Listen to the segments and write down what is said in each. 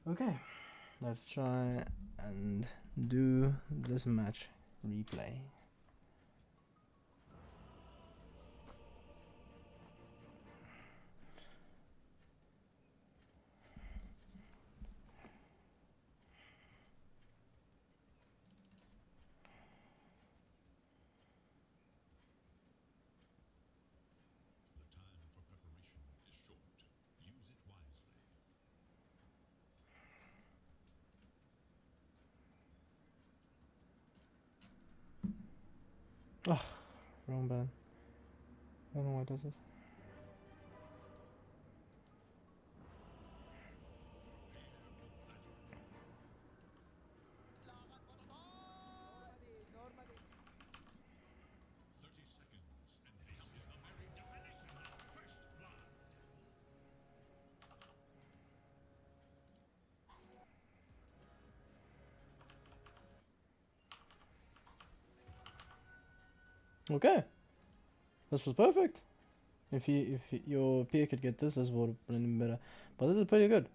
Okay, let's try and do this match replay. Oh, wrong button. I don't know why it does this. Okay, this was perfect. If your peer could get this, this would have been better. But this is pretty good.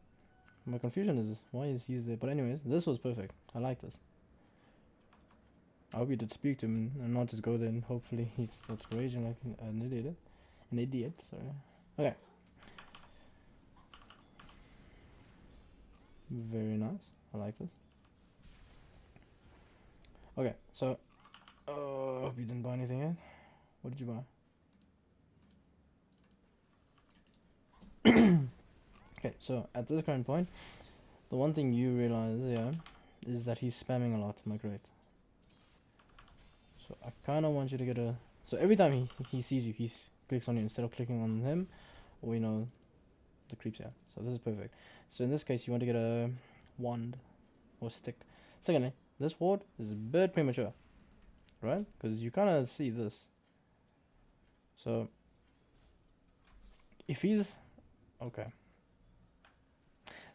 My confusion is why is he there? But anyways, this was perfect. I like this. I hope you did speak to him and not just go there and hopefully he starts raging like an idiot. An idiot, sorry. Okay. Very nice. I like this. Okay, so hope you didn't buy anything yet. What did you buy? Okay, so at this current point, the one thing you realize, yeah, is that he's spamming a lot. Am I correct? So I kind of want you to get a. So every time he sees you, he clicks on you instead of clicking on him, or the creeps. Yeah. So this is perfect. So in this case, you want to get a wand or stick. Secondly, this ward is a bit premature, right? Because you kind of see this. So if he's okay,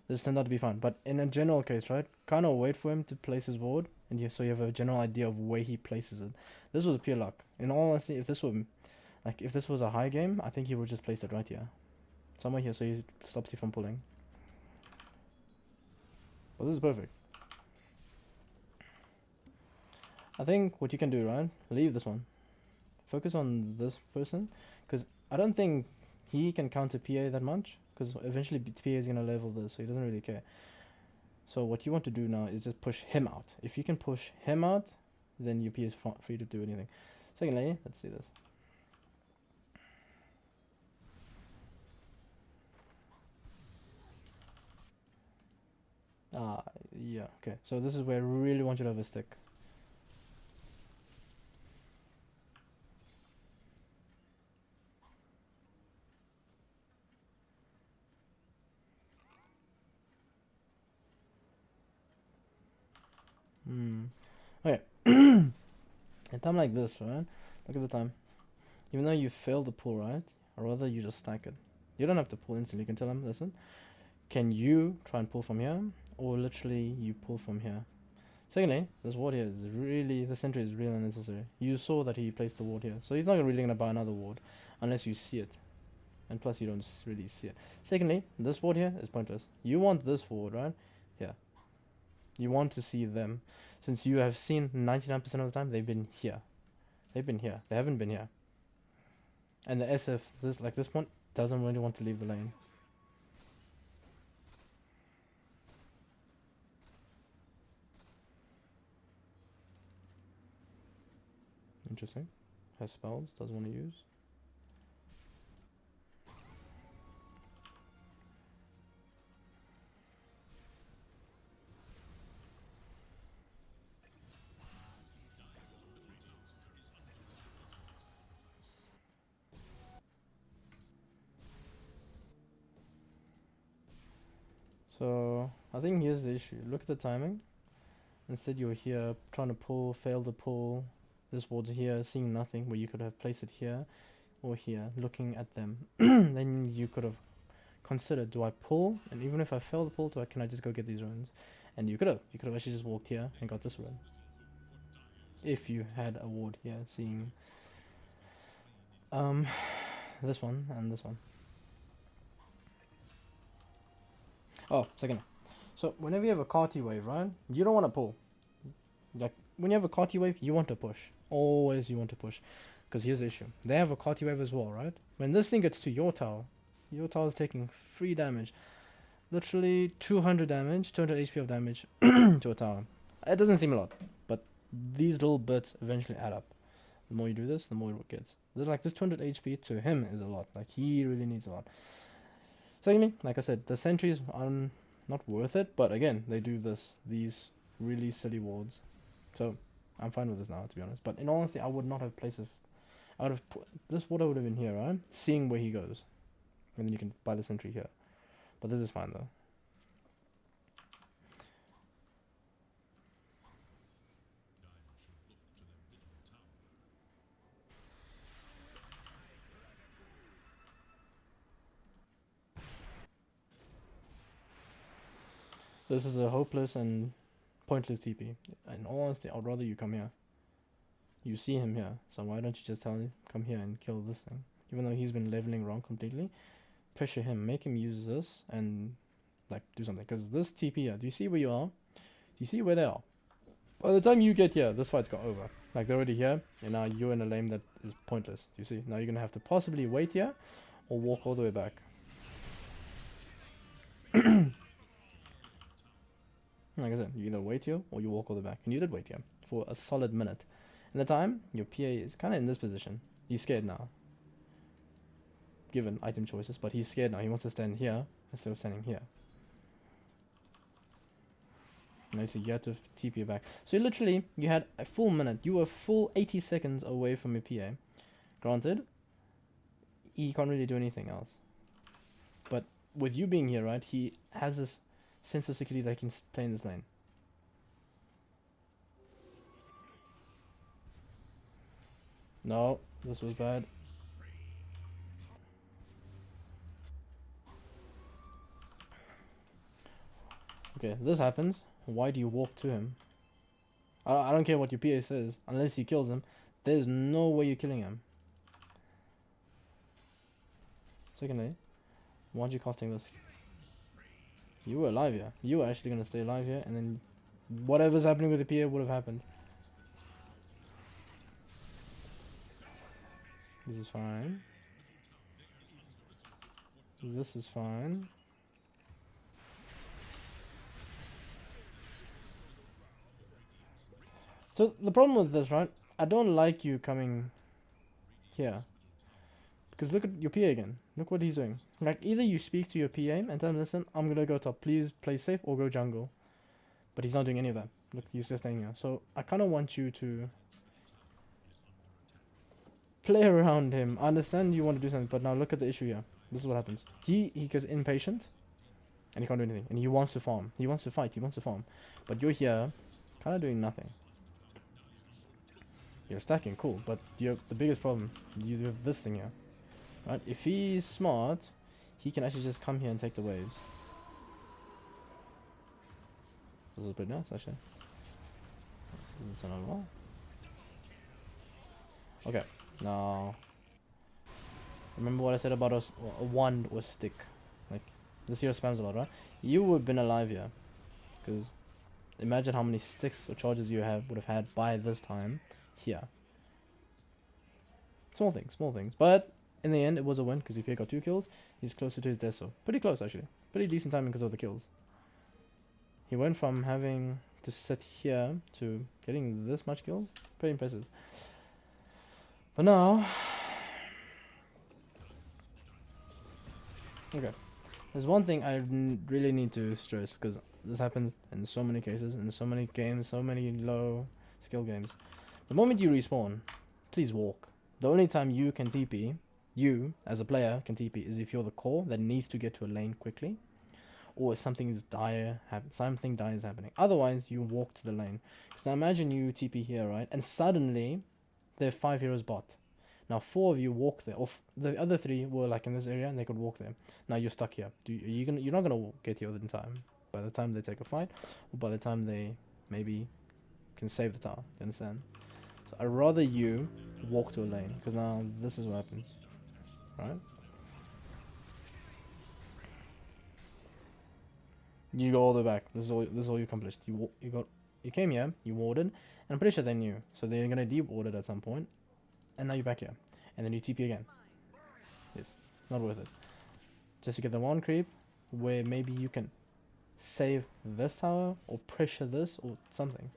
this turned out to be fine. But in a general case, right? Kind of wait for him to place his ward, and so you have a general idea of where he places it. This was pure luck. In all honesty, if this was a high game, I think he would just place it right here, somewhere here, so he stops you from pulling. Well, this is perfect. I think what you can do, right? Leave this one. Focus on this person, because I don't think he can counter PA that much, because eventually PA is gonna level this, so he doesn't really care. So what you want to do now is just push him out. If you can push him out, then your P is free to do anything. Secondly, let's see this. Yeah, okay. So this is where I really want you to have a stick. Okay. A time like this, right? Look at the time. Even though you failed the pull, right? Or rather, you just stack it. You don't have to pull instantly. You can tell him, listen, can you try and pull from here? Or literally, you pull from here. Secondly, this ward here is really, the sentry is really unnecessary. You saw that he placed the ward here. So he's not really going to buy another ward unless you see it. And plus, you don't really see it. Secondly, this ward here is pointless. You want this ward, right? Here. You want to see them. Since you have seen 99% of the time, they've been here. They've been here. They haven't been here. And the SF, this one, doesn't really want to leave the lane. Interesting. Has spells, doesn't want to use. So, I think here's the issue. Look at the timing. Instead you're here trying to pull, fail to pull. This ward's here, seeing nothing, where you could have placed it here or here, looking at them. Then you could have considered, do I pull? And even if I fail the pull, can I just go get these runes? And you could have actually just walked here and got this rune. If you had a ward here, seeing this one and this one. Oh, second. So whenever you have a carty wave, right, you don't want to pull. Like when you have a carty wave, you want to push. Always you want to push. Because here's the issue. They have a carty wave as well, right? When this thing gets to your tower is taking free damage. Literally 200 damage, 200 HP of damage to a tower. It doesn't seem a lot, but these little bits eventually add up. The more you do this, the more it gets. There's like this 200 HP to him is a lot. Like he really needs a lot. Secondly, like I said, the sentries are not worth it, but again, they do these really silly wards. So I'm fine with this now, to be honest. But in all honesty, I would not have places. I would have put this water would have been here, right? Seeing where he goes, and then you can buy the sentry here. But this is fine though. This is a hopeless and pointless TP. In all honesty, I'd rather you come here. You see him here, so why don't you just tell him, come here and kill this thing? Even though he's been leveling wrong completely, pressure him, make him use this and like do something. Because this TP here, do you see where you are? Do you see where they are? By the time you get here, this fight's got over. Like they're already here, and now you're in a lane that is pointless. Do you see? Now you're gonna have to possibly wait here, or walk all the way back. Like I said, you either wait here or you walk all the way back. And you did wait here for a solid minute. In the time, your PA is kind of in this position. He's scared now. Given item choices, but he's scared now. He wants to stand here instead of standing here. Now you see, you had to TP back. So literally, you had a full minute. You were full 80 seconds away from your PA. Granted, he can't really do anything else. But with you being here, right, he has this sense of security that he can play in this lane. No, this was bad. Okay, this happens. Why do you walk to him? I don't care what your PA says. Unless he kills him, there's no way you're killing him. Secondly, why aren't you casting this? You were alive here. You were actually going to stay alive here, and then whatever's happening with the PA would have happened. This is fine. This is fine. So the problem with this, right? I don't like you coming here. Because look at your PA again. Look what he's doing. Like, either you speak to your PA and tell him, listen, I'm gonna go top. Please play safe or go jungle. But he's not doing any of that. Look, he's just staying here. So I kind of want you to play around him. I understand you want to do something, but now look at the issue here. This is what happens. He gets impatient, and he can't do anything. And he wants to farm. He wants to fight. He wants to farm. But you're here, kind of doing nothing. You're stacking, cool. But the biggest problem, you have this thing here. Right? If he's smart, he can actually just come here and take the waves. This is pretty nice, actually. This is another wall. Okay, now remember what I said about a wand or stick. Like, this here spams a lot, right? You would have been alive here. Because imagine how many sticks or charges you would have had by this time here. Small things. But in the end, it was a win because he got 2 kills. He's closer to his death, so pretty close actually. Pretty decent timing because of the kills. He went from having to sit here to getting this much kills. Pretty impressive. But now, okay, there's one thing I really need to stress because this happens in so many cases, in so many games, so many low skill games. The moment you respawn, please walk. The only time you can TP, you as a player can TP, is if you're the core that needs to get to a lane quickly, or if something dire is happening. Otherwise, you walk to the lane. So now imagine you TP here, right? And suddenly, there are 5 heroes bot. Now 4 of you walk there, or the other 3 were like in this area and they could walk there. Now you're stuck here. You're not gonna get here in time. By the time they take a fight, or by the time they maybe can save the tower. You understand? So I'd rather you walk to a lane, because now this is what happens, right? You go all the way back. This is all you accomplished. You came here, you warded, and I'm pretty sure they knew. So they're gonna de-ward it at some point, and now you're back here. And then you TP again. Yes. Not worth it. Just to get the one creep where maybe you can save this tower or pressure this or something.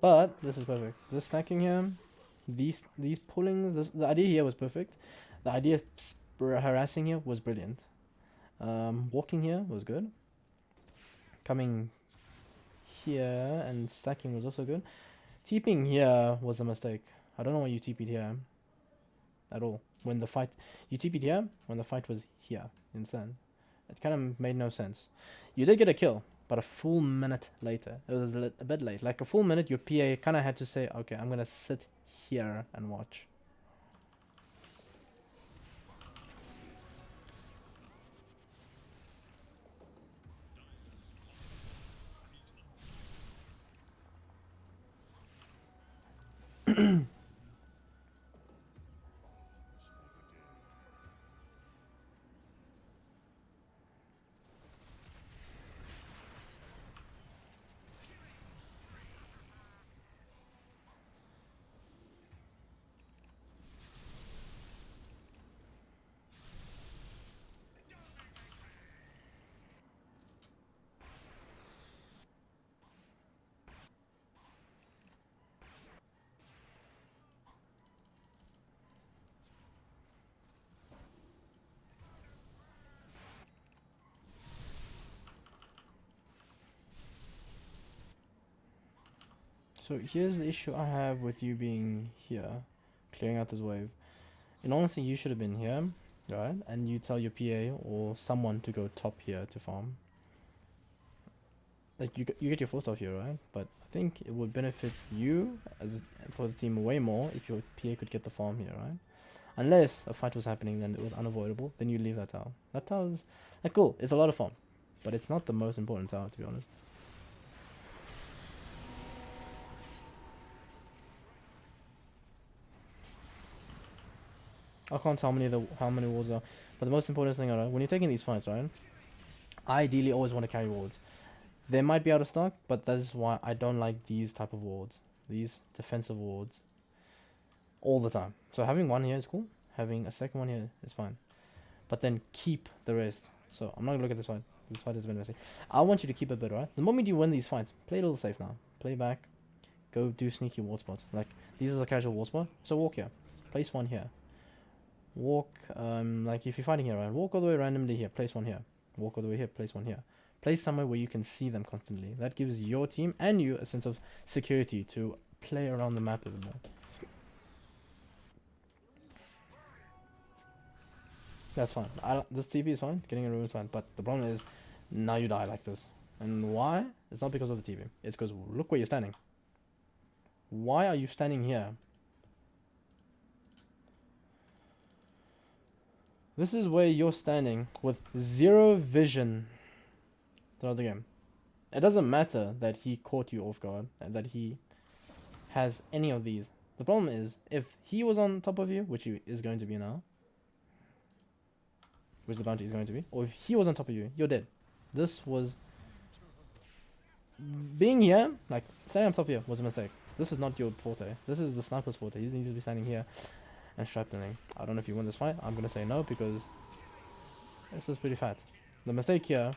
But this is perfect. This stacking here, these pulling, the idea here was perfect. The idea of harassing here was brilliant. Walking here was good. Coming here and stacking was also good. TPing here was a mistake. I don't know why you TP'd here at all. When the fight, you TP'd here when the fight was here. Instead, it kind of made no sense. You did get a kill, but a full minute later. It was a bit late. Like a full minute, your PA kind of had to say, okay, I'm gonna sit here and watch. So here's the issue I have with you being here, clearing out this wave. In honesty, you should have been here, right? And you tell your PA or someone to go top here to farm. Like you get your full stuff here, right? But I think it would benefit you as for the team way more if your PA could get the farm here, right? Unless a fight was happening, then it was unavoidable. Then you leave that tower. That tower's like cool. It's a lot of farm, but it's not the most important tower, to be honest. I can't tell how many wards are, but the most important thing, alright, when you're taking these fights, right, I ideally always want to carry wards. They might be out of stock, but that is why I don't like these type of wards, these defensive wards, all the time. So having one here is cool. Having a second one here is fine, but then keep the rest. So I'm not gonna look at this fight. This fight has been messy. I want you to keep it better, right? The moment you win these fights, play a little safe now. Play back. Go do sneaky ward spots. Like these are a casual ward spot. So walk here. Place one here. Walk, like if you're fighting here, right? Walk all the way randomly here, place one here. Walk all the way here, place one here. Place somewhere where you can see them constantly. That gives your team and you a sense of security to play around the map a bit more. That's fine. This TP is fine, getting a room is fine, but the problem is, now you die like this. And why? It's not because of the TP. It's because look where you're standing. Why are you standing here? This is where you're standing with zero vision throughout the game. It doesn't matter that he caught you off guard and that he has any of these. The problem is, if he was on top of you, which he is going to be now, which the bounty is going to be, or if he was on top of you, you're dead. This was... Being here, like, standing on top here was a mistake. This is not your forte. This is the sniper's forte. He needs to be standing here and shrapneling. I don't know if you win this fight. I'm gonna say no because this is pretty fat. The mistake here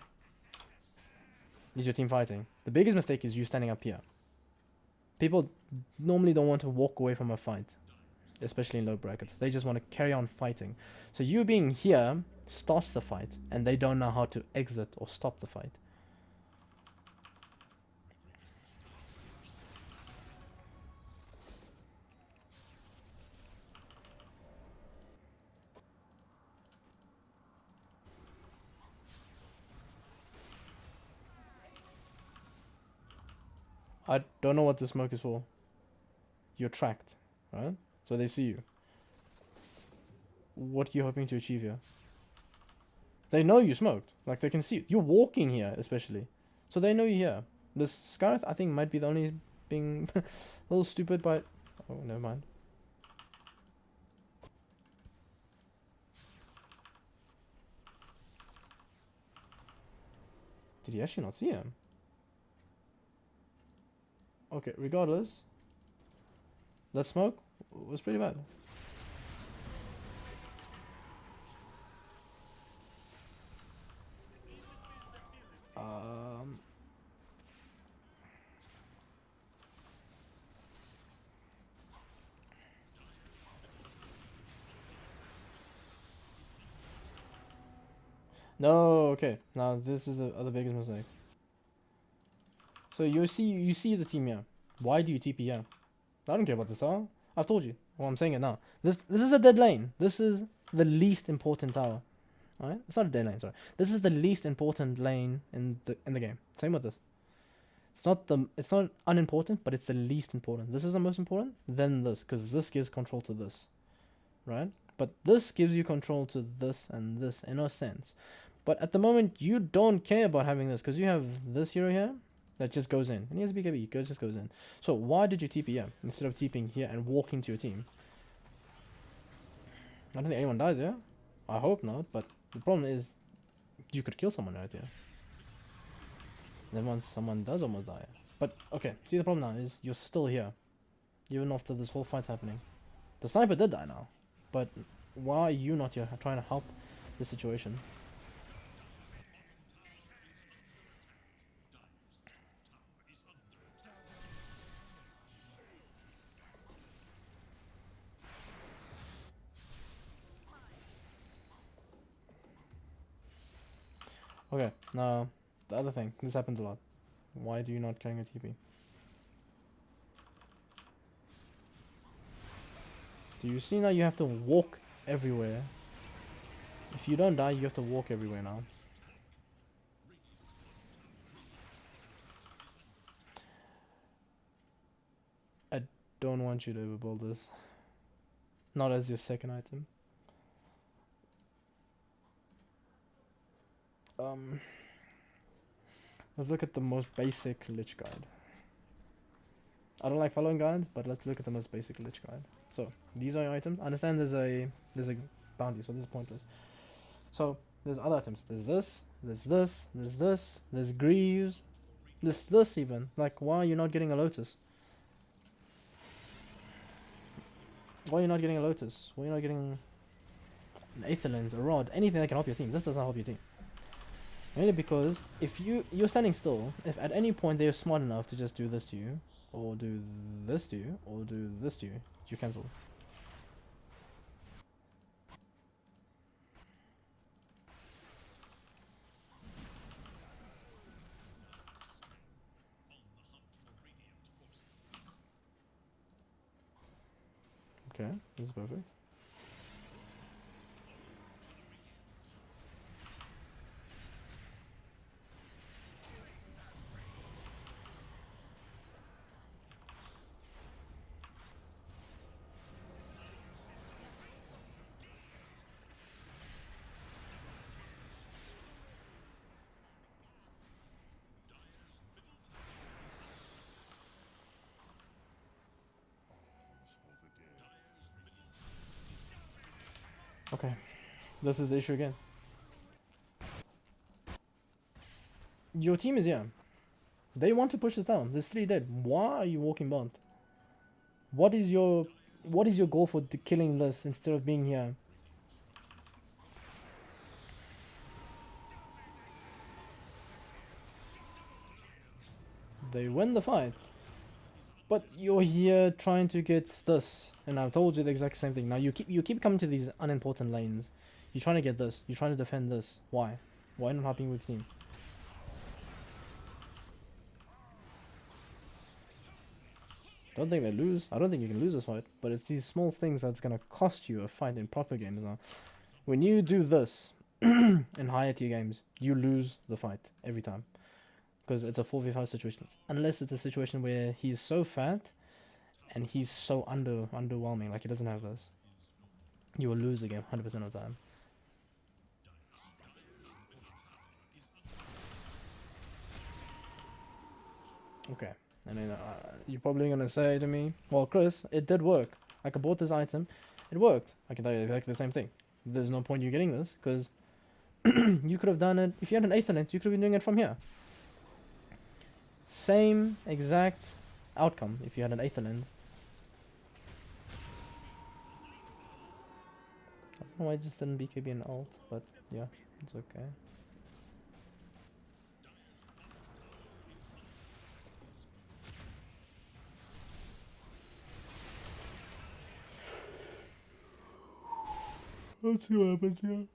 is your team fighting. The biggest mistake is you standing up here. People normally don't want to walk away from a fight, especially in low brackets. They just want to carry on fighting. So you being here starts the fight, and they don't know how to exit or stop the fight. I don't know what the smoke is for. You're tracked, right? So they see you. What are you hoping to achieve here? They know you smoked. Like, they can see you. You're walking here, especially. So they know you're here. This Scarth, I think, might be the only being a little stupid, but oh, never mind. Did he actually not see him? Okay, regardless, that smoke was pretty bad. No, okay. Now this is the other biggest mistake. So you see the team here. Why do you TP here? I don't care about this tower. I've told you. Well, I'm saying it now. This is a dead lane. This is the least important tower. Alright? It's not a dead lane, sorry. This is the least important lane in the game. Same with this. It's not unimportant, but it's the least important. This is the most important, then this, because this gives control to this. Right? But this gives you control to this and this in a sense. But at the moment you don't care about having this because you have this hero here that just goes in. And he has BKB, it just goes in. So why did you TP here instead of TPing here and walking to your team? I don't think anyone dies here. I hope not, but the problem is you could kill someone right here. Then once someone does almost die. But okay, see the problem now is you're still here. Even after this whole fight's happening. The sniper did die now. But why are you not here trying to help the situation? Okay, now the other thing. This happens a lot. Why do you not carrying a TP? Do you see now you have to walk everywhere? If you don't die, you have to walk everywhere now. I don't want you to overbuild this. Not as your second item. Let's look at the most basic Lich guide. I don't like following guides, but let's look at the most basic Lich guide. So these are your items. I understand there's a bounty, so this is pointless. So there's other items. There's this, there's this, there's this, there's Greaves, this even. Like, why are you not getting a Lotus? Why are you not getting a Lotus? Why are you not getting an Aether Lens, a Rod, anything that can help your team? This doesn't help your team. Mainly because if you're standing still, if at any point they're smart enough to just do this to you, or do this to you, or do this to you, you cancel. Okay, this is perfect. Okay, this is the issue again. Your team is here. They want to push this down. There's 3 dead. Why are you walking bond? What is your goal for killing this instead of being here? They win the fight. But you're here trying to get this, and I've told you the exact same thing. Now you keep coming to these unimportant lanes. You're trying to get this. You're trying to defend this. Why? Why not helping with team? Don't think they lose. I don't think you can lose this fight. But it's these small things that's gonna cost you a fight in proper games now. When you do this in higher tier games, you lose the fight every time. Because it's a 4v5 situation. Unless it's a situation where he's so fat and he's so underwhelming, like he doesn't have this. You will lose the game 100% of the time. Okay, And then you're probably gonna say to me, well, Chris, it did work. Like, I bought this item, it worked. I can tell you exactly the same thing. There's no point you getting this, because you could have done it, if you had an Aethernet, you could have been doing it from here. Same exact outcome if you had an Aethernet. I don't know why I just didn't BKB an ult, but yeah, it's okay. Let's see what happens here.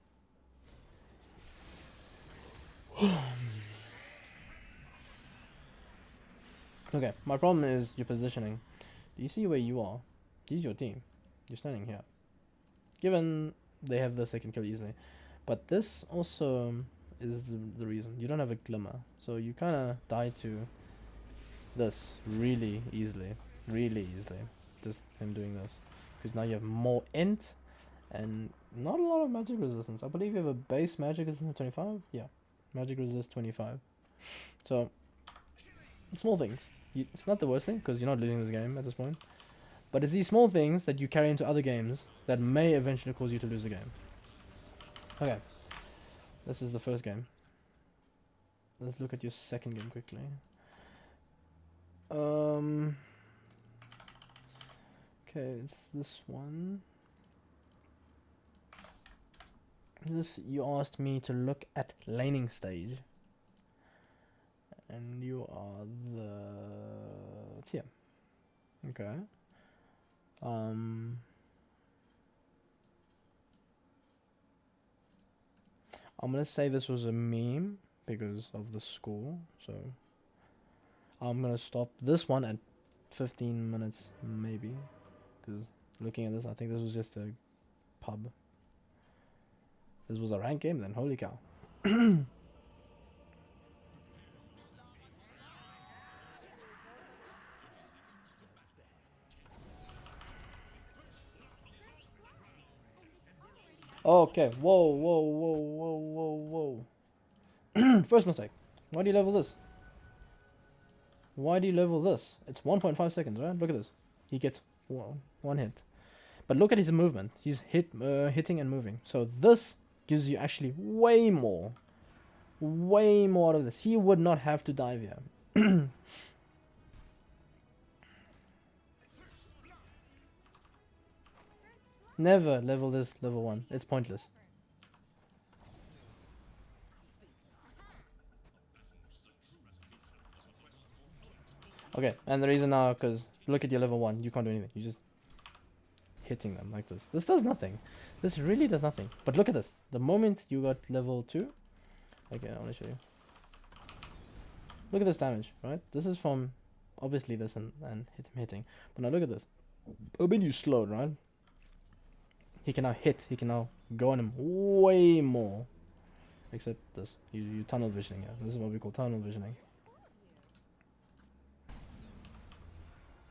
Okay, my problem is your positioning. Do you see where you are? This is your team. You're standing here. Given they have this, they can kill easily. But this also is the reason. You don't have a glimmer. So you kind of die to this really easily. Really easily. Just him doing this. Because now you have more int and not a lot of magic resistance. I believe you have a base magic resistance of 25. Yeah. Magic resist 25. So, small things. It's not the worst thing because you're not losing this game at this point. But it's these small things that you carry into other games that may eventually cause you to lose the game. Okay. This is the first game. Let's look at your second game quickly. Okay, it's this one. This, you asked me to look at laning stage. And you are it's here. Okay. I'm gonna say this was a meme because of the score, so I'm gonna stop this one at 15 minutes maybe, because looking at this, I think this was just a pub. This was a ranked game then, holy cow. Okay, whoa. First mistake. Why do you level this? Why do you level this? It's 1.5 seconds, right? Look at this. He gets one hit. But look at his movement. He's hitting and moving. So this gives you actually way more out of this. He would not have to dive here. Never level this level 1. It's pointless. Okay, and the reason now, because look at your level 1. You can't do anything. You just hitting them like this. This does nothing. This really does nothing. But look at this. The moment you got level 2. Okay, I want to show you. Look at this damage, right? This is from obviously this and him hitting. But now look at this. A bit you slowed, right? He can now hit. He can now go on him way more. Except this. You tunnel visioning. Yeah. This is what we call tunnel visioning.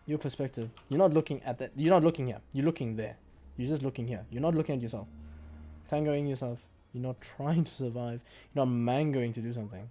Your perspective. You're not looking at that. You're not looking here. You're looking there. You're just looking here. You're not looking at yourself. Tangoing yourself. You're not trying to survive. You're not mangoing to do something.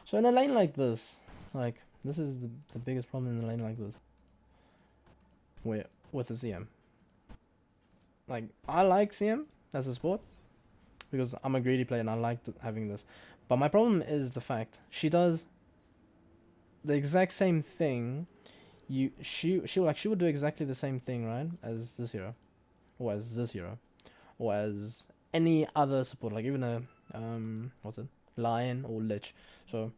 So in a lane like this, like, this is the biggest problem in a lane like this. Where, with the CM. Like, I like CM as a sport, because I'm a greedy player and I like having this. But my problem is the fact, she does the exact same thing. She would do exactly the same thing, right, as this hero. Or as this hero. Or as any other support, like even a, what's it? Lion or Lich. So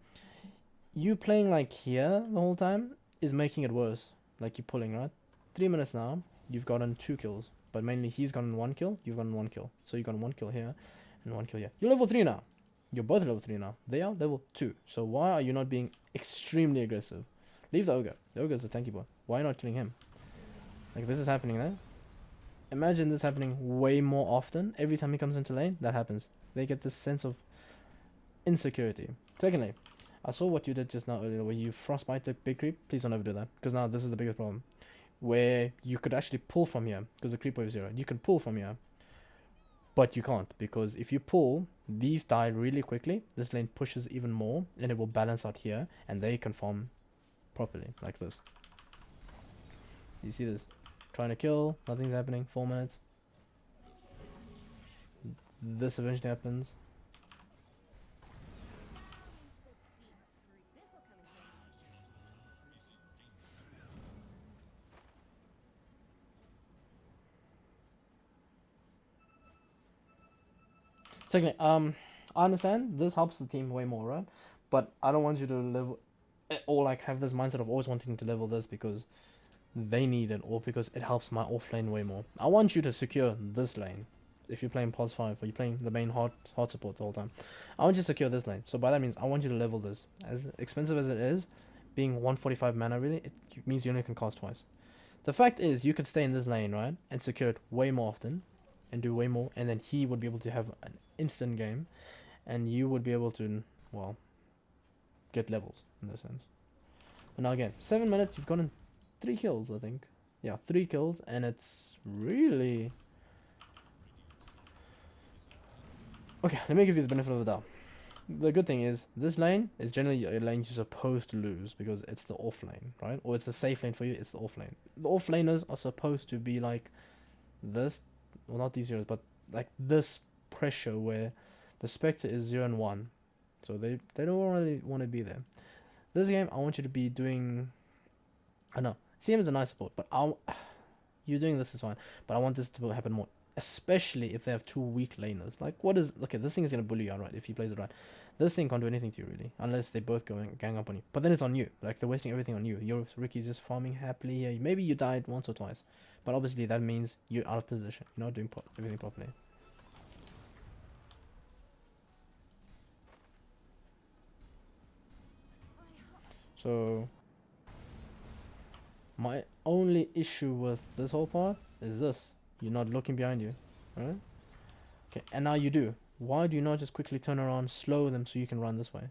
you playing like here the whole time is making it worse. Like you're pulling, right? 3 minutes now, you've gotten 2 kills. But mainly he's gotten 1 kill, you've gotten 1 kill. So you've gotten 1 kill here and 1 kill here. You're level 3 now. You're both level 3 now. They are level 2. So why are you not being extremely aggressive? Leave the ogre. The ogre is a tanky boy. Why not killing him? Like this is happening there. Imagine this happening way more often. Every time he comes into lane, that happens. They get this sense of insecurity. Secondly, I saw what you did just now earlier, where you frostbite the big creep. Please don't ever do that, because now this is the biggest problem, where you could actually pull from here, because the creep wave is 0. You can pull from here, but you can't, because if you pull, these die really quickly. This lane pushes even more, and it will balance out here, and they can farm properly, like this. You see this? Trying to kill, nothing's happening, 4 minutes. This eventually happens. Secondly, I understand this helps the team way more, right? But I don't want you to level or like have this mindset of always wanting to level this because they need it or because it helps my off lane way more. I want you to secure this lane. If you're playing pos 5 or you're playing the main hard support the whole time, I want you to secure this lane. So by that means I want you to level this. As expensive as it is, being 145 mana really, it means you only can cast twice. The fact is you could stay in this lane, right, and secure it way more often and do way more, and then he would be able to have an instant game and you would be able to, well, get levels in this sense. But now again, 7 minutes, you've gotten 3 kills, I think. Yeah, 3 kills, and it's really... Okay, let me give you the benefit of the doubt. The good thing is, this lane is generally a lane you're supposed to lose because it's the off lane, right? Or it's the safe lane for you, it's the off lane. The off laners are supposed to be like this, well not these zeros, but like this pressure where the Spectre is 0 and 1. So they don't really want to be there. This game, I want you to be doing... I know, CM is a nice support, but you doing this is fine. But I want this to happen more. Especially if they have 2 weak laners. Like, what is... Okay, this thing is going to bully you outright if he plays it right. This thing can't do anything to you, really. Unless they both go and gang up on you. But then it's on you. Like, they're wasting everything on you. Your Ricky's just farming happily here. Maybe you died once or twice. But obviously that means you're out of position. You're not doing everything properly. So... my only issue with this whole part is this. You're not looking behind you, right? Okay, and now you do. Why do you not just quickly turn around, slow them so you can run this way?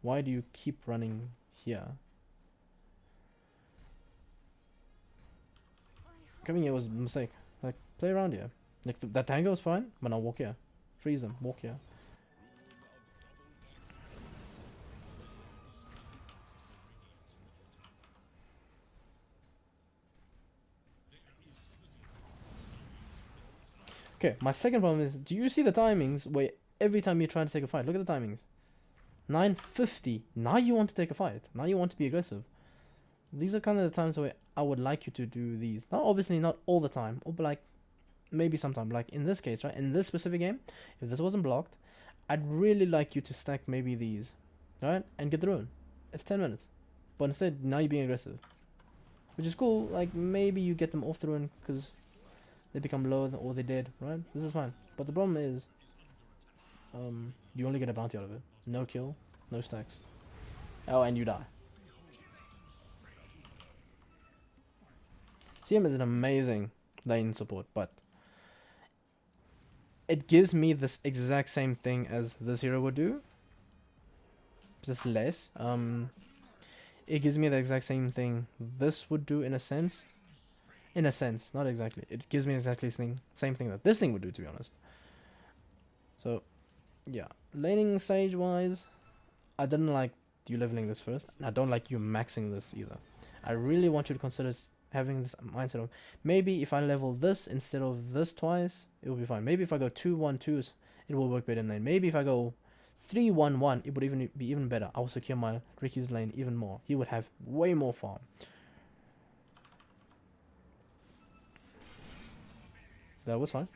Why do you keep running here? Coming here was a mistake. Like, play around here. Like, that tango is fine, but now walk here. Freeze them, walk here. Okay, my second problem is, do you see the timings where every time you try to take a fight, look at the timings. 9:50. Now you want to take a fight. Now you want to be aggressive. These are kind of the times where I would like you to do these. Not obviously not all the time, or like maybe sometime. Like in this case, right? In this specific game, if this wasn't blocked, I'd really like you to stack maybe these, right? And get the ruin. It's 10 minutes. But instead, now you're being aggressive. Which is cool. Like maybe you get them off the ruin because they become lower or they dead, right? This is fine. But the problem is, you only get a bounty out of it. No kill, no stacks. Oh, and you die. CM is an amazing lane support, but it gives me this exact same thing as this hero would do. Just less. It gives me the exact same thing this would do in a sense. In a sense, not exactly. It gives me exactly the same thing that this thing would do, to be honest. So, yeah. Laning stage wise, I didn't like you leveling this first, and I don't like you maxing this either. I really want you to consider having this mindset of maybe if I level this instead of this twice, it will be fine. Maybe if I go 2-1-2s, it will work better in lane. Maybe if I go 3-1-1, it would even be even better. I will secure my Ricky's lane even more. He would have way more farm. That was fine.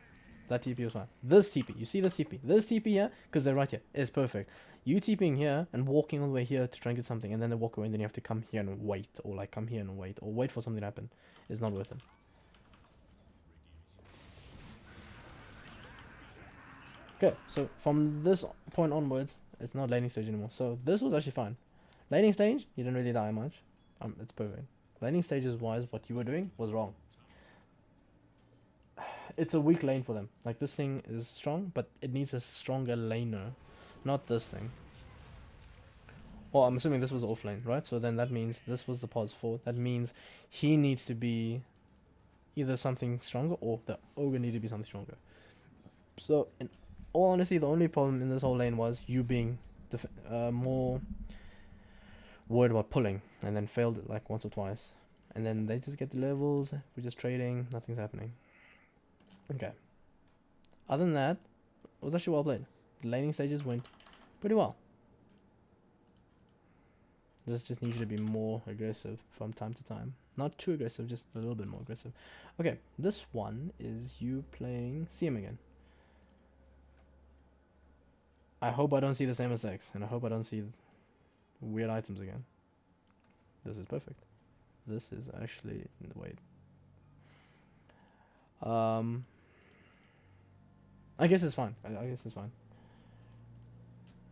That TP was fine. This TP, you see this TP? This TP here, because they're right here, is perfect. You TPing here and walking all the way here to try and get something, and then they walk away, and then you have to come here and wait, or like come here and wait, or wait for something to happen. It's not worth it. Okay, so from this point onwards, it's not laning stage anymore. So this was actually fine. Laning stage, you didn't really die much. It's perfect. Laning stages wise, what you were doing was wrong. It's a weak lane for them. Like this thing is strong, but it needs a stronger laner not this thing. Well, I'm assuming this was offlane, right? So then that means this was the pause 4. That means he needs to be either something stronger or the ogre need to be something stronger. So, in all honesty, the only problem in this whole lane was you being more worried about pulling and then failed it like once or twice. And then they just get the levels, we're just trading, nothing's happening. Okay. Other than that, it was actually well played. The laning stages went pretty well. Just need you to be more aggressive from time to time. Not too aggressive, just a little bit more aggressive. Okay, this one is you playing CM again. I hope I don't see the same mistakes, and I hope I don't see weird items again. This is perfect. This is actually... wait. I guess it's fine. I guess it's fine.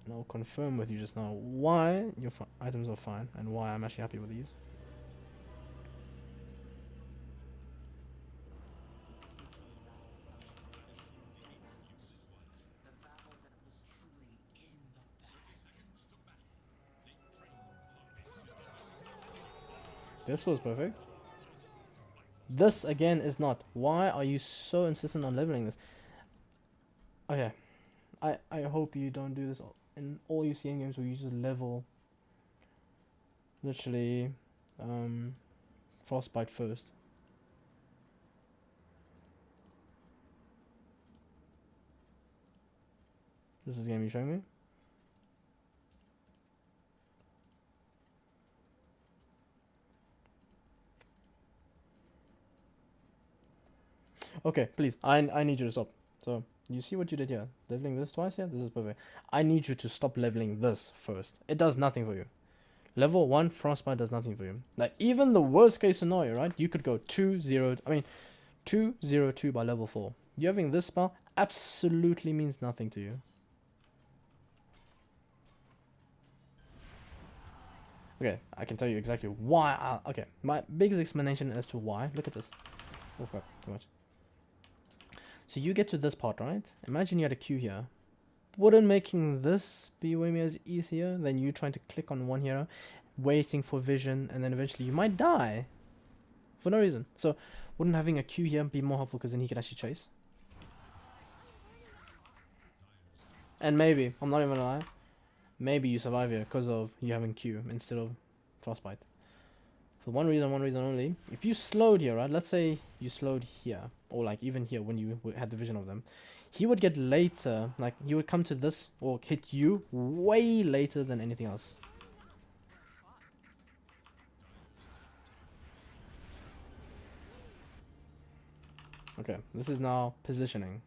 And I'll confirm with you just now why your items are fine and why I'm actually happy with these. This was perfect. This again is not. Why are you so insistent on leveling this? Okay. I hope you don't do this in all your CM games where you just level literally Frostbite first. This is the game you're showing me? Okay, please. I need you to stop. So, you see what you did here? Leveling this twice here? This is perfect. I need you to stop leveling this first. It does nothing for you. Level 1 Frostbite does nothing for you. Like, even the worst case scenario, right? You could go 202 by level 4. You having this spell absolutely means nothing to you. Okay, I can tell you exactly why. Okay, my biggest explanation as to why. Look at this. Oh crap, too much. So you get to this part, right? Imagine you had a Q here. Wouldn't making this be way more easier than you trying to click on one hero, waiting for vision, and then eventually you might die for no reason. So wouldn't having a Q here be more helpful because then he can actually chase? And maybe, I'm not even gonna lie, maybe you survive here because of you having Q instead of Frostbite. For one reason only. If you slowed here, right? Let's say you slowed here, or like even here when you had the vision of them, he would get later, like he would come to this or hit you way later than anything else. Okay, this is now positioning.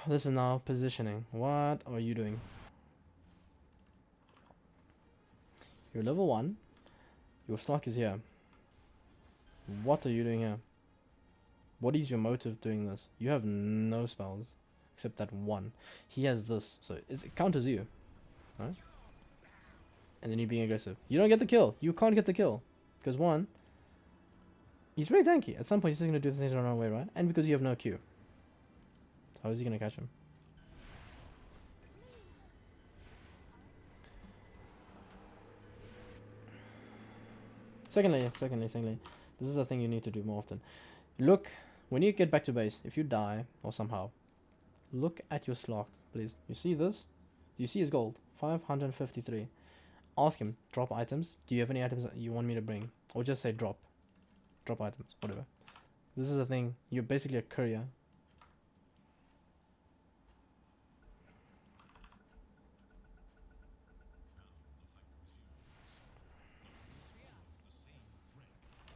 This is now positioning. What are you doing? You're level 1. Your stock is here. What are you doing here? What is your motive doing this? You have no spells. Except that one. He has this. So it counters you. Right? And then you're being aggressive. You don't get the kill. You can't get the kill. Because one, he's very tanky. At some point he's just going to do the things the wrong way, right? And because you have no Q. So how is he going to catch him? Secondly, this is a thing you need to do more often. Look, when you get back to base, if you die, or somehow, look at your slot, please. You see this? Do you see his gold? 553. Ask him, drop items. Do you have any items that you want me to bring? Or just say drop. Drop items, whatever. This is a thing. You're basically a courier.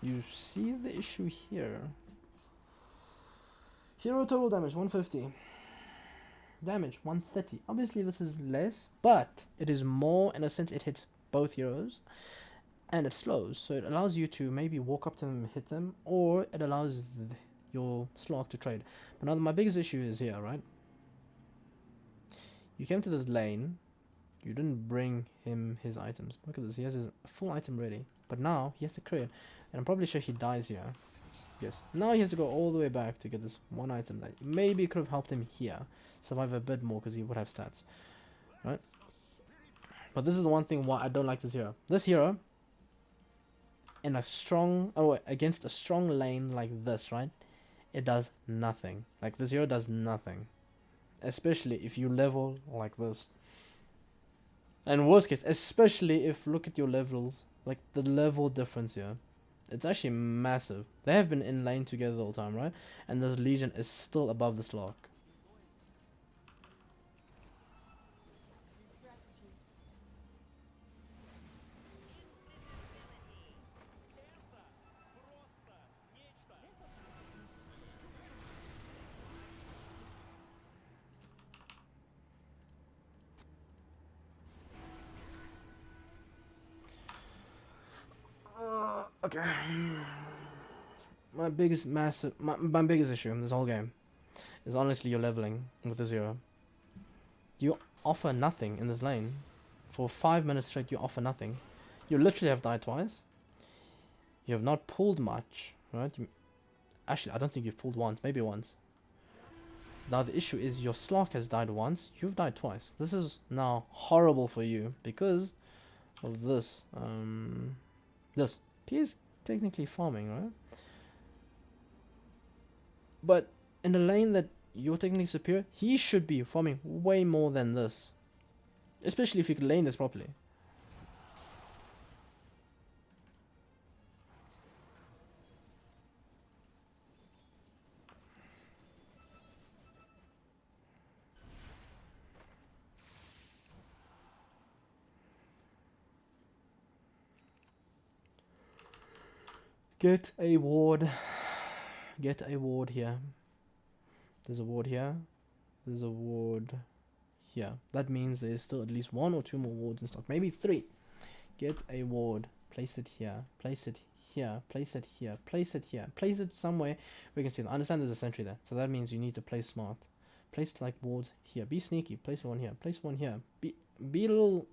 You see the issue here. Hero total damage 150. Damage 130. Obviously this is less, but it is more in a sense. It hits both heroes and it slows, so it allows you to maybe walk up to them and hit them, or it allows your slog to trade. But now my biggest issue is here, right? You came to this lane, you didn't bring him his items. Look at this, he has his full item ready, but now he has to create, and I'm probably sure he dies here. Yes. Now he has to go all the way back to get this one item that maybe could have helped him here survive a bit more because he would have stats, right? But this is the one thing why I don't like this hero. This hero in a strong, against a strong lane like this, right? It does nothing. Like this hero does nothing, especially if you level like this. And worst case, especially if look at your levels, like the level difference here. It's actually massive. They have been in lane together the whole time, right? And this Legion is still above this lock. Okay. My biggest issue in this whole game is honestly your leveling with the zero. You offer nothing in this lane. For 5 minutes straight you offer nothing. You literally have died twice. You have not pulled much, right? Actually, I don't think you've pulled once, maybe once. Now the issue is your Slock has died once, you've died twice. This is now horrible for you because of this. This. P is technically farming, right? But in the lane that you're technically superior, he should be farming way more than this. Especially if you could lane this properly. Get a ward. Get a ward here. There's a ward here. There's a ward here. That means there's still at least 1 or 2 more wards in stock. Maybe 3. Get a ward. Place it here. Place it here. Place it here. Place it here. Place it somewhere we can see them. I understand there's a sentry there. So that means you need to play smart. Place like wards here. Be sneaky. Place one here. Place one here. Be a little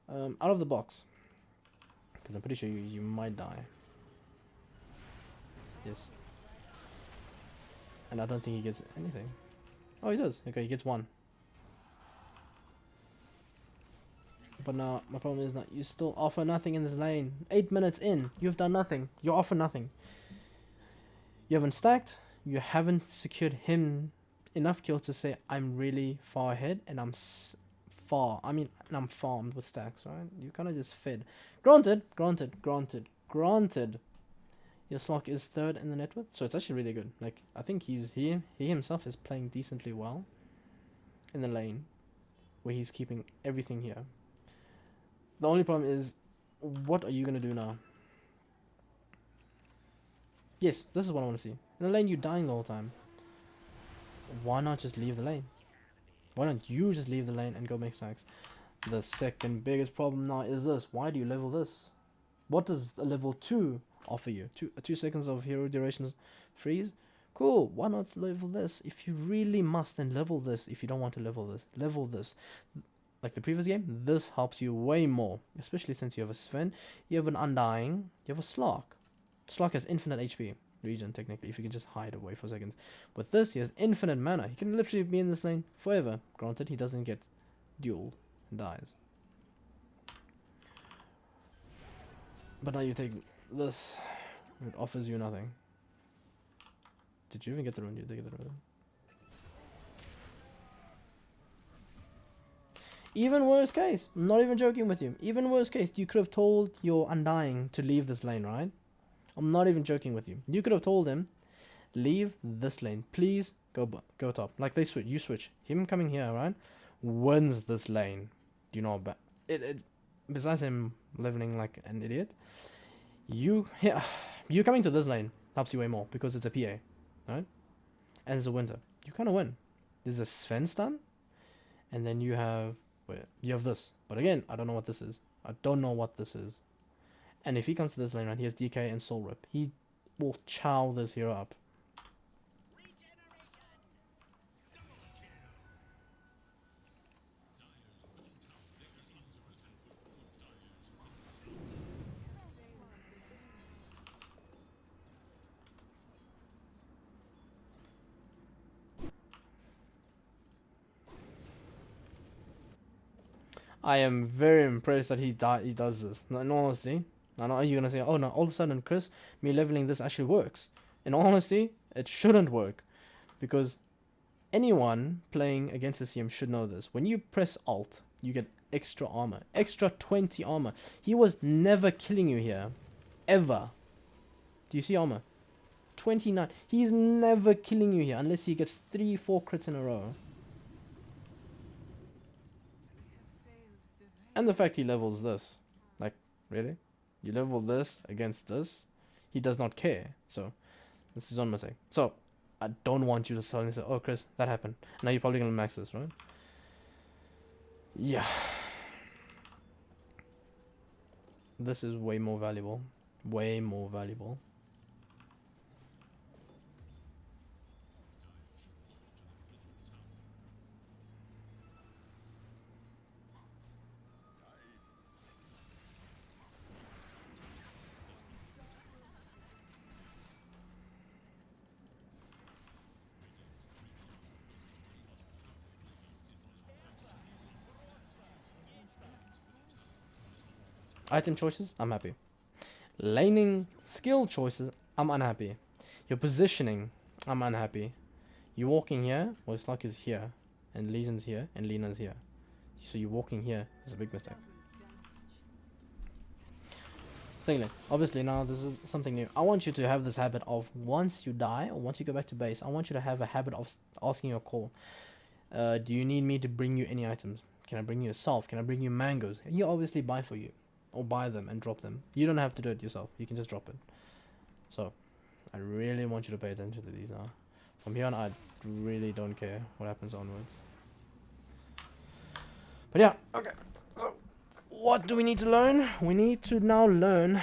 out of the box. Because I'm pretty sure you might die. Yes. And I don't think he gets anything. Oh, he does. Okay, he gets 1. But now, my problem is that you still offer nothing in this lane. 8 minutes in, you've done nothing. You offer nothing. You haven't stacked. You haven't secured him enough kills to say, I'm really far ahead and I'm I'm farmed with stacks, right? You kind of just fed. Granted. Your Slock is 3rd in the net worth, so it's actually really good. Like, I think he himself is playing decently well in the lane, where he's keeping everything here. The only problem is, what are you gonna do now? Yes, this is what I want to see. In the lane, you're dying the whole time. Why not just leave the lane? Why don't you just leave the lane and go make stacks? The second biggest problem now is this. Why do you level this? What does a level 2 offer you? 2 seconds of hero duration freeze? Cool, why not level this? If you really must, then level this. If you don't want to level this. Like the previous game, this helps you way more. Especially since you have a Sven, you have an Undying, you have a Slock. Slock has infinite HP, regen technically, if you can just hide away for seconds. With this, he has infinite mana. He can literally be in this lane forever. Granted, he doesn't get dueled and dies. But now you take this, it offers you nothing. Did you even get the rune? You did get the rune. Even worst case, I'm not even joking with you. Even worst case, you could have told your Undying to leave this lane, right? I'm not even joking with you. You could have told him, leave this lane. Please go top. Like they switch, you switch. Him coming here, right? Wins this lane. Do you know about it? Besides him leveling like an idiot, you coming to this lane helps you way more because it's a PA, right? And it's a winter. You kind of win. There's a Sven stun, and then you have this. But again, I don't know what this is. And if he comes to this lane, right, he has DK and Soul Rip. He will chow this hero up. I am very impressed that he does this. No, in all honesty, I know you're gonna say, oh no, all of a sudden, Chris, me leveling this actually works. In all honesty, it shouldn't work, because anyone playing against the CM should know this. When you press Alt, you get extra armor, extra 20 armor. He was never killing you here, ever. Do you see armor? 29. He's never killing you here unless he gets 3-4 crits in a row. And the fact he levels this. Like, really? You level this against this? He does not care. So, this is his own mistake. So, I don't want you to suddenly say, oh, Chris, that happened. Now you're probably going to max this, right? Yeah. This is way more valuable. Way more valuable. Item choices, I'm happy. Laning skill choices, I'm unhappy. Your positioning, I'm unhappy. You're walking here, well, Slug is here, and Legion's here, and Lena's here. So you're walking here is a big mistake. Secondly, obviously now this is something new. I want you to have this habit of once you die, or once you go back to base, I want you to have a habit of asking your core, do you need me to bring you any items? Can I bring you a salve? Can I bring you mangoes? And he'll obviously buy for you. Or buy them and drop them. You don't have to do it yourself. You can just drop it. So, I really want you to pay attention to these now. From here on, I really don't care what happens onwards. But yeah, okay. So, what do we need to learn? We need to now learn,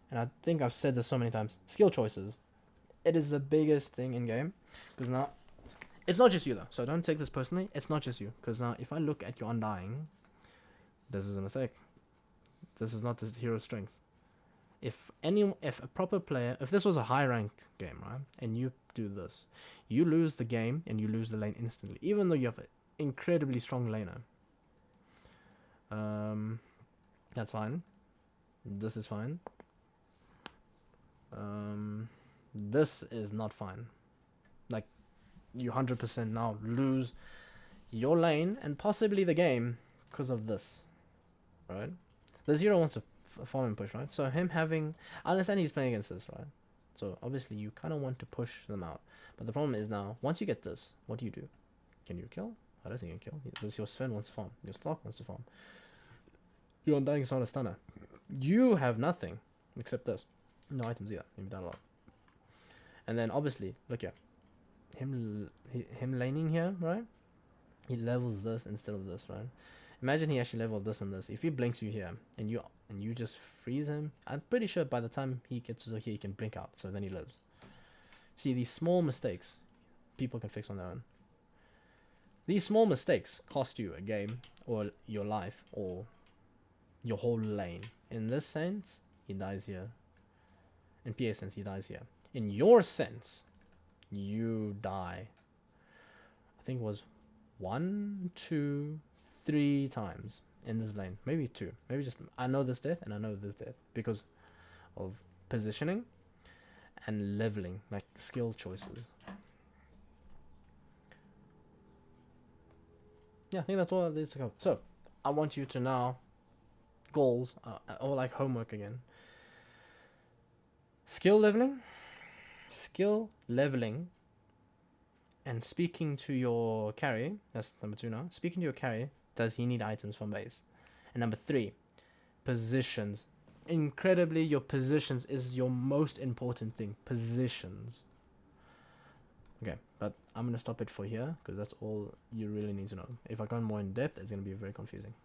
and I think I've said this so many times, skill choices. It is the biggest thing in game. Because now, it's not just you though. So don't take this personally. It's not just you. Because now, if I look at your Undying, this is a mistake. This is not the hero strength. If a proper player, if this was a high rank game, right, and you do this, you lose the game and you lose the lane instantly, even though you have an incredibly strong laner. That's fine. This is fine. This is not fine. Like, you 100% now lose your lane and possibly the game because of this, right? The zero wants to farm and push, right? So him having, I understand he's playing against this, right? So obviously you kind of want to push them out. But the problem is now, once you get this, what do? Can you kill? I don't think you can kill. Because your Sven wants to farm. Your Stark wants to farm. Your Undying is not a stunner. You have nothing except this. No items either. You've done a lot. And then obviously, look here. Him laning here, right? He levels this instead of this, right? Imagine he actually leveled this and this. If he blinks you here and you just freeze him, I'm pretty sure by the time he gets to here he can blink out, so then he lives. See, these small mistakes people can fix on their own. These small mistakes cost you a game or your life or your whole lane. In this sense, he dies here. In PA sense, he dies here. In your sense, you die. I think it was 1, 2, 3 times in this lane, maybe 2, maybe just I know this death and I know this death because of positioning and leveling, like skill choices. Yeah, I think that's all that is to go. So I want you to now goals or like homework again. Skill leveling, and speaking to your carry. That's number 2 now. Speaking to your carry. Does he need items from base? And number 3, positions. Incredibly, your positions is your most important thing. Positions. Okay, but I'm going to stop it for here because that's all you really need to know. If I go more in depth, it's going to be very confusing.